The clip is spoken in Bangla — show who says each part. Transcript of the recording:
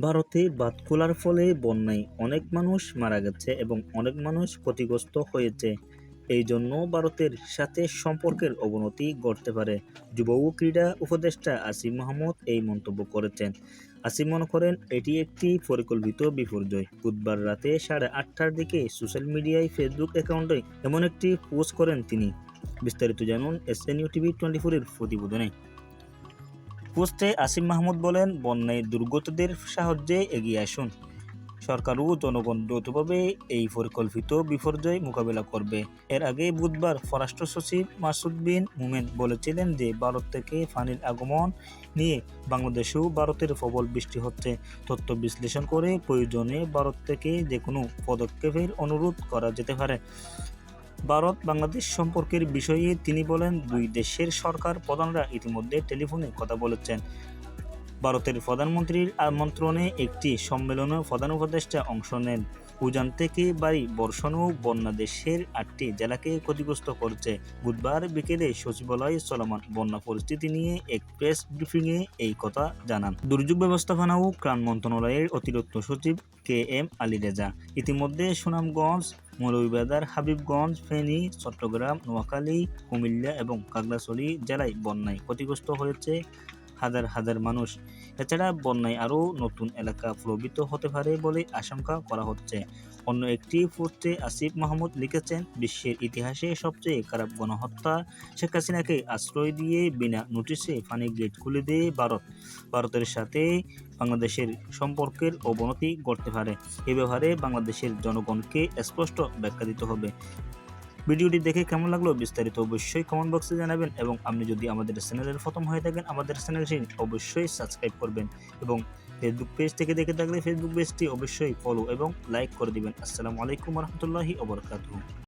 Speaker 1: ভারতে বাঁধ খোলার ফলে বন্যায় অনেক মানুষ মারা গেছে এবং অনেক মানুষ ক্ষতিগ্রস্ত হয়েছে। এই জন্য ভারতের সাথে সম্পর্কের অবনতি ঘটতে পারে। যুব ও ক্রীড়া উপদেষ্টা আসিফ মাহমুদ এই মন্তব্য করেছেন। আসিফ মনে করেন এটি একটি পরিকল্পিত বিপর্যয়। বুধবার রাতে 8:30টার দিকে সোশ্যাল মিডিয়ায় ফেসবুক অ্যাকাউন্টে এমন একটি পোস্ট করেন তিনি। বিস্তারিত জানুন SNU TV 24 এর প্রতিবেদনে। পোস্টে আসিফ মাহমুদ বলেন, বন্যায় দুর্গতদের সাহায্যে এগিয়ে আসুন। সরকার ও জনগণ যৌথভাবে এই পরিকল্পিত বিপর্যয় মোকাবেলা করবে। এর আগে বুধবার পররাষ্ট্র সচিব মাসুদ বিন মোমেন বলেছিলেন যে ভারত থেকে পানির আগমন নিয়ে বাংলাদেশেও ভারতের প্রবল বৃষ্টি হচ্ছে। তথ্য বিশ্লেষণ করে প্রয়োজনে ভারত থেকে যে কোনো পদক্ষেপের অনুরোধ করা যেতে পারে। ভারত বাংলাদেশ সম্পর্কের বিষয়ে তিনি বলেন, দুই দেশের সরকার প্রধানরা ইতিমধ্যে টেলিফোনে কথা বলেছেন। ভারতের প্রধানমন্ত্রীর আমন্ত্রণে একটি সম্মেলনে প্রধান উপদেষ্টা অংশ নেন। উজান থেকে ভারী বর্ষণ ও বন্যা দেশের 8টি জেলাকে ক্ষতিগ্রস্ত করেছে। বুধবার বিকেলে সচিবালয়ে চলমান বন্যা পরিস্থিতি নিয়ে এক প্রেস ব্রিফিংয়ে এই কথা জানান দুর্যোগ ব্যবস্থাপনা ও ত্রাণ মন্ত্রণালয়ের অতিরিক্ত সচিব KM আলী রেজা। ইতিমধ্যে সুনামগঞ্জ, মৌলভীবাজার, হাবিবগঞ্জ, ফেনী, চট্টগ্রাম, নোয়াখালী, কুমিল্লা এবং খাগড়াছড়ি জেলায় বন্যায় ক্ষতিগ্রস্ত হয়েছে হাজার হাজার মানুষ। এছাড়া বন্যায় আরও নতুন এলাকা প্লাবিত হতে পারে বলে আশঙ্কা করা হচ্ছে। অন্য একটি পোস্টে আসিফ মাহমুদ লিখেছেন, বিশ্বের ইতিহাসে সবচেয়ে খারাপ গণহত্যা। শেখ হাসিনাকে আশ্রয় দিয়ে বিনা নোটিশে পানি গেট খুলে দিয়ে ভারতের সাথে বাংলাদেশের সম্পর্কের অবনতি ঘটতে পারে। এ ব্যাপারে বাংলাদেশের জনগণকে স্পষ্ট ব্যাখ্যা দিতে হবে। ভিডিওটি দেখে কেমন লাগলো বিস্তারিত অবশ্যই কমেন্ট বক্সে জানাবেন এবং আপনি যদি আমাদের চ্যানেলের প্রথম হয়ে থাকেন আমাদের চ্যানেলটি অবশ্যই সাবস্ক্রাইব করবেন এবং ফেসবুক পেজ থেকে দেখে থাকলে ফেসবুক পেজটি অবশ্যই ফলো এবং লাইক করে দিবেন। আসসালামু আলাইকুম রহমতুল্লাহি ওয়া বারাকাতুহু।